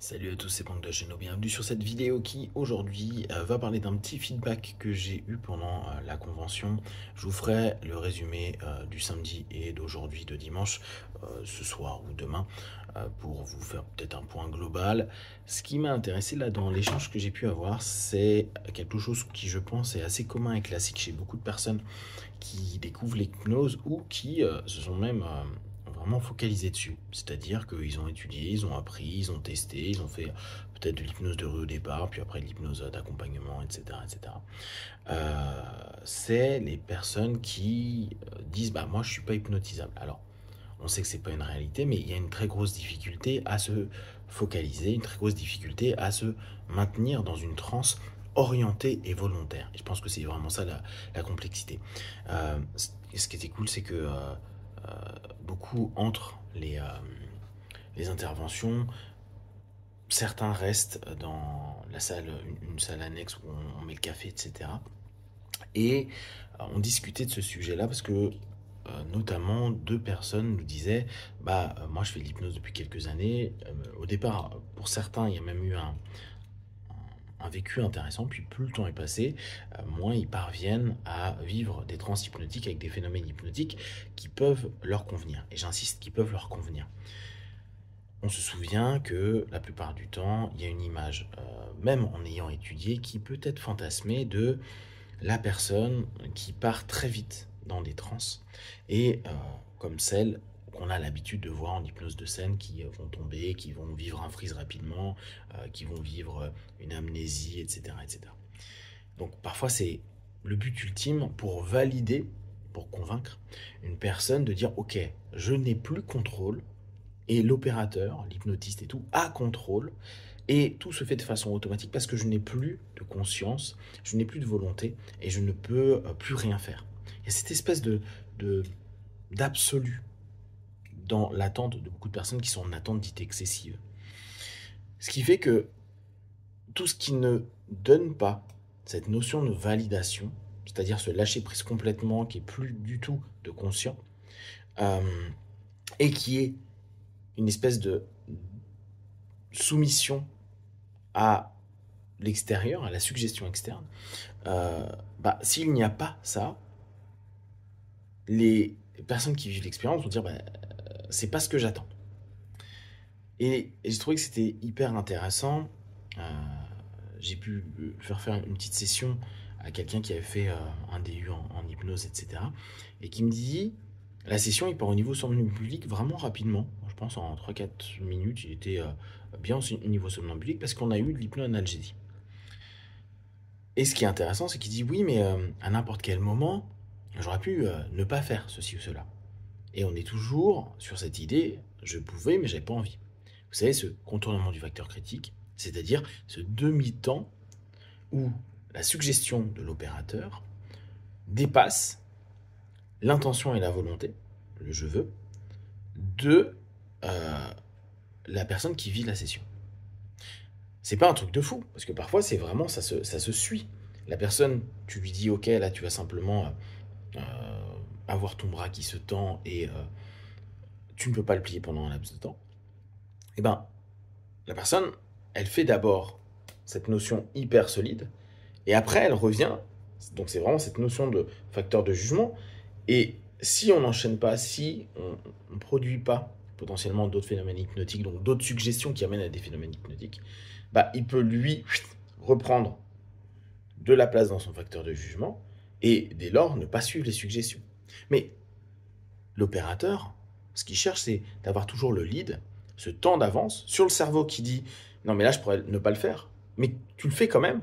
Salut à tous, c'est Pank de la chaîne, bienvenue sur cette vidéo qui aujourd'hui va parler d'un petit feedback que j'ai eu pendant la convention. Je vous ferai le résumé du samedi et d'aujourd'hui, de dimanche, ce soir ou demain, pour vous faire peut-être un point global. Ce qui m'a intéressé là dans l'échange que j'ai pu avoir, c'est quelque chose qui je pense est assez commun et classique chez beaucoup de personnes qui découvrent l'hypnose ou qui se sont même vraiment focalisés dessus. C'est-à-dire qu'ils ont étudié, ils ont appris, ils ont testé, ils ont fait peut-être de l'hypnose de rue au départ, puis après de l'hypnose d'accompagnement, etc. etc. C'est les personnes qui disent bah moi je suis pas hypnotisable. Alors on sait que c'est pas une réalité, mais il y a une très grosse difficulté à se focaliser, une très grosse difficulté à se maintenir dans une transe orientée et volontaire. Et je pense que c'est vraiment ça la complexité. Ce qui était cool, c'est que beaucoup entre les interventions, certains restent dans la salle, une salle annexe où on met le café, etc. Et on discutait de ce sujet-là parce que notamment deux personnes nous disaient moi je fais de l'hypnose depuis quelques années. Au départ, pour certains, il y a même eu un vécu intéressant, puis plus le temps est passé, moins ils parviennent à vivre des trans hypnotiques avec des phénomènes hypnotiques qui peuvent leur convenir. Et j'insiste, qui peuvent leur convenir. On se souvient que la plupart du temps, il y a une image, même en ayant étudié, qui peut être fantasmée de la personne qui part très vite dans des transes et comme celle qu'on a l'habitude de voir en hypnose de scène qui vont tomber, qui vont vivre un freeze rapidement, qui vont vivre une amnésie, etc., etc. Donc parfois c'est le but ultime pour valider, pour convaincre une personne de dire ok, je n'ai plus contrôle et l'opérateur, l'hypnotiste et tout, a contrôle. Et tout se fait de façon automatique parce que je n'ai plus de conscience, je n'ai plus de volonté et je ne peux plus rien faire. Il y a cette espèce d'absolu dans l'attente de beaucoup de personnes qui sont en attente dite excessive. Ce qui fait que tout ce qui ne donne pas cette notion de validation, c'est-à-dire se lâcher prise complètement, qui est plus du tout de conscient, et qui est une espèce de soumission à l'extérieur, à la suggestion externe, s'il n'y a pas ça, les personnes qui vivent l'expérience vont dire c'est pas ce que j'attends. Et j'ai trouvé que c'était hyper intéressant. J'ai pu faire une petite session à quelqu'un qui avait fait un DU en hypnose, etc. Et qui me dit, la session, il part au niveau somnambulique vraiment rapidement. Je pense en 3-4 minutes, il était bien au niveau somnambulique parce qu'on a eu de l'hypnoanalgésie. Et ce qui est intéressant, c'est qu'il dit oui, mais à n'importe quel moment, j'aurais pu ne pas faire ceci ou cela. Et on est toujours sur cette idée, je pouvais, mais j'avais pas envie. Vous savez, ce contournement du facteur critique, c'est-à-dire ce demi-temps où la suggestion de l'opérateur dépasse l'intention et la volonté, le je veux, de la personne qui vit la session. C'est pas un truc de fou, parce que parfois c'est vraiment, ça se suit. La personne, tu lui dis ok, là tu vas simplement avoir ton bras qui se tend et tu ne peux pas le plier pendant un laps de temps. Et la personne, elle fait d'abord cette notion hyper solide, et après elle revient, donc c'est vraiment cette notion de facteur de jugement, et si on n'enchaîne pas, si on ne produit pas potentiellement d'autres phénomènes hypnotiques, donc d'autres suggestions qui amènent à des phénomènes hypnotiques, il peut lui reprendre de la place dans son facteur de jugement, et dès lors ne pas suivre les suggestions. Mais l'opérateur, ce qu'il cherche, c'est d'avoir toujours le lead, ce temps d'avance sur le cerveau qui dit non mais là je pourrais ne pas le faire, mais tu le fais quand même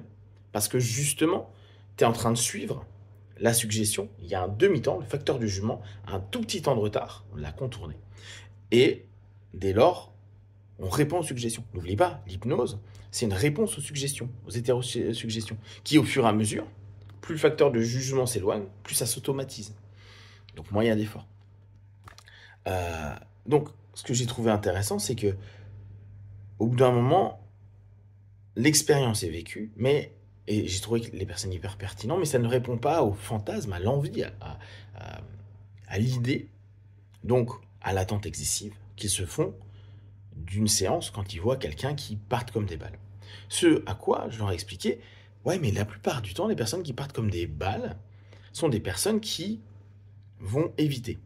parce que justement tu es en train de suivre la suggestion. Il y a un demi-temps, le facteur du jugement, un tout petit temps de retard, on l'a contourné, et dès lors on répond aux suggestions. N'oublie pas, l'hypnose c'est une réponse aux suggestions, aux hétérosuggestions, qui au fur et à mesure, plus le facteur de jugement s'éloigne, plus ça s'automatise, donc moyen d'effort. Donc, ce que j'ai trouvé intéressant, c'est que au bout d'un moment, l'expérience est vécue, et j'ai trouvé que les personnes hyper pertinentes, mais ça ne répond pas au fantasme, à l'envie, à l'idée, donc à l'attente excessive qu'ils se font d'une séance quand ils voient quelqu'un qui parte comme des balles. Ce à quoi je leur ai expliqué, ouais, mais la plupart du temps, les personnes qui partent comme des balles sont des personnes qui vont éviter.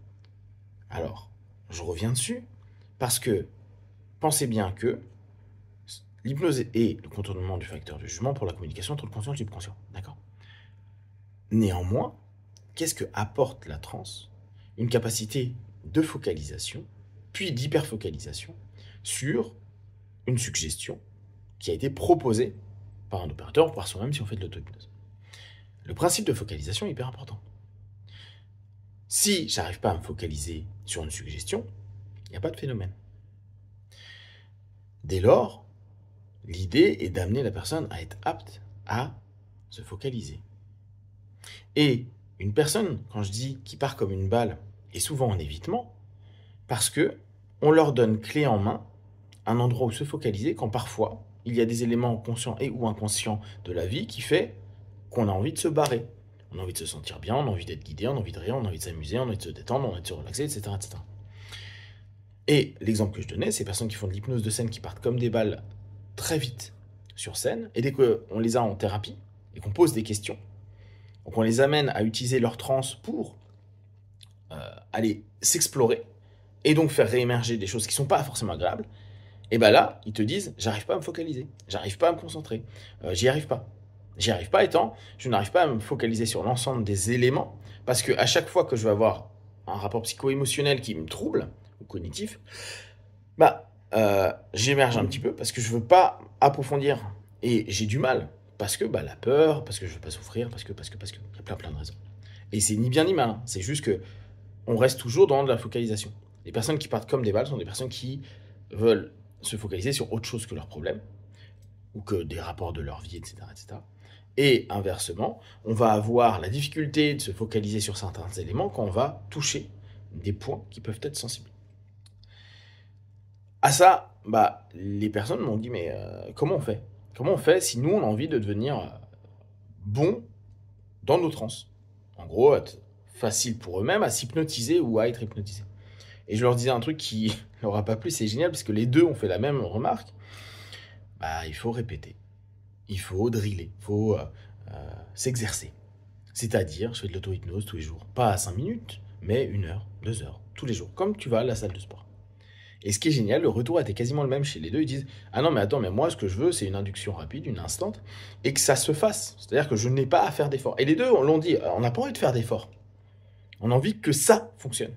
Alors, je reviens dessus, parce que pensez bien que l'hypnose est le contournement du facteur de jugement pour la communication entre le conscient et le subconscient. D'accord ? Néanmoins, qu'est-ce que apporte la transe ? Une capacité de focalisation, puis d'hyperfocalisation, sur une suggestion qui a été proposée par un opérateur ou par soi-même si on fait de l'auto-hypnose. Le principe de focalisation est hyper important. Si j'arrive pas à me focaliser sur une suggestion, il n'y a pas de phénomène. Dès lors, l'idée est d'amener la personne à être apte à se focaliser. Et une personne, quand je dis qui part comme une balle, est souvent en évitement, parce que on leur donne clé en main un endroit où se focaliser quand parfois il y a des éléments conscients et ou inconscients de la vie qui fait qu'on a envie de se barrer. On a envie de se sentir bien, on a envie d'être guidé, on a envie de rire, on a envie de s'amuser, on a envie de se détendre, on a envie de se relaxer, etc. etc. Et l'exemple que je donnais, c'est personnes qui font de l'hypnose de scène qui partent comme des balles très vite sur scène, et dès qu'on les a en thérapie et qu'on pose des questions, donc on les amène à utiliser leur transe pour aller s'explorer et donc faire réémerger des choses qui ne sont pas forcément agréables, et bien là, ils te disent, j'arrive pas à me focaliser, j'arrive pas à me concentrer, j'y arrive pas. J'y arrive pas étant, je n'arrive pas à me focaliser sur l'ensemble des éléments, parce qu'à chaque fois que je vais avoir un rapport psycho-émotionnel qui me trouble, ou cognitif, j'émerge un petit peu, parce que je veux pas approfondir, et j'ai du mal, parce que la peur, parce que je veux pas souffrir, parce que, il y a plein de raisons. Et c'est ni bien ni mal, hein. C'est juste que on reste toujours dans de la focalisation. Les personnes qui partent comme des balles sont des personnes qui veulent se focaliser sur autre chose que leurs problèmes, ou que des rapports de leur vie, etc., etc. Et inversement, on va avoir la difficulté de se focaliser sur certains éléments quand on va toucher des points qui peuvent être sensibles. À ça, les personnes m'ont dit, mais comment on fait ? Comment on fait si nous, on a envie de devenir bon dans nos trans ? En gros, être facile pour eux-mêmes à s'hypnotiser ou à être hypnotisé. Et je leur disais un truc qui leur a pas plu, c'est génial, parce que les deux ont fait la même remarque. Il faut répéter. Il faut driller, il faut s'exercer. C'est-à-dire, je fais de l'auto-hypnose tous les jours. Pas à 5 minutes, mais 1 heure, 2 heures, tous les jours, comme tu vas à la salle de sport. Et ce qui est génial, le retour était quasiment le même chez les deux. Ils disent, ah non, mais attends, mais moi, ce que je veux, c'est une induction rapide, une instant, et que ça se fasse. C'est-à-dire que je n'ai pas à faire d'efforts. Et les deux l'ont dit, on n'a pas envie de faire d'efforts. On a envie que ça fonctionne.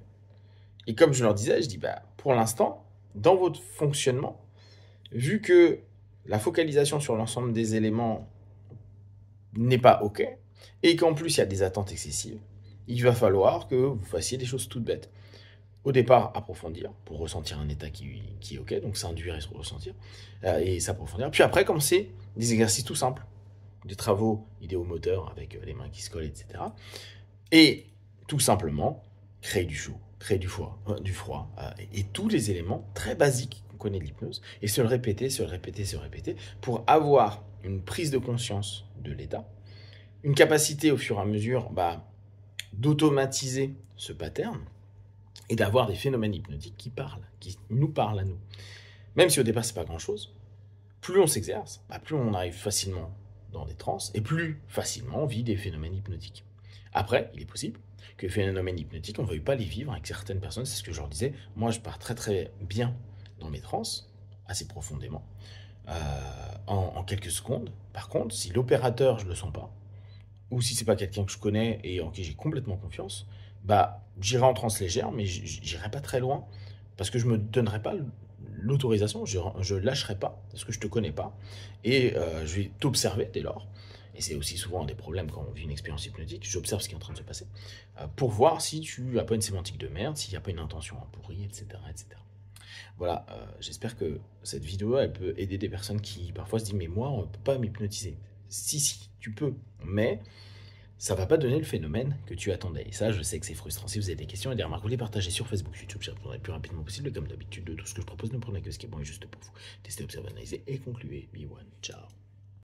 Et comme je leur disais, je dis, pour l'instant, dans votre fonctionnement, vu que la focalisation sur l'ensemble des éléments n'est pas OK, et qu'en plus il y a des attentes excessives, il va falloir que vous fassiez des choses toutes bêtes. Au départ, approfondir, pour ressentir un état qui est OK, donc s'induire et se ressentir, et s'approfondir. Puis après, commencer des exercices tout simples, des travaux idéomoteurs avec les mains qui se collent, etc. Et tout simplement, créer du chaud, créer du froid, et tous les éléments très basiques qu'on connaît de l'hypnose, et se le répéter, pour avoir une prise de conscience de l'état, une capacité au fur et à mesure d'automatiser ce pattern, et d'avoir des phénomènes hypnotiques qui nous parlent à nous. Même si au départ, c'est pas grand-chose, plus on s'exerce, plus on arrive facilement dans des transes, et plus facilement on vit des phénomènes hypnotiques. Après, il est possible que les phénomènes hypnotiques, on ne veuille pas les vivre avec certaines personnes, c'est ce que je leur disais. Moi, je pars très très bien dans mes transes, assez profondément, en quelques secondes. Par contre, si l'opérateur, je ne le sens pas, ou si c'est pas quelqu'un que je connais et en qui j'ai complètement confiance, j'irai en transe légère, mais j'irai pas très loin, parce que je me donnerai pas l'autorisation, je lâcherai pas, parce que je te connais pas, et je vais t'observer dès lors. Et c'est aussi souvent un des problèmes quand on vit une expérience hypnotique, j'observe ce qui est en train de se passer, pour voir si tu n'as pas une sémantique de merde, s'il n'y a pas une intention pourrie, etc. etc. Voilà, j'espère que cette vidéo, elle peut aider des personnes qui parfois se disent « mais moi, on ne peut pas m'hypnotiser ». Si, tu peux, mais ça ne va pas donner le phénomène que tu attendais. Et ça, je sais que c'est frustrant. Si vous avez des questions et des remarques, vous les partagez sur Facebook, YouTube, je répondrai le plus rapidement possible. Comme d'habitude, de tout ce que je propose, ne prenez que ce qui est bon et juste pour vous. Testez, observez, analysez et concluez. Be one. Ciao.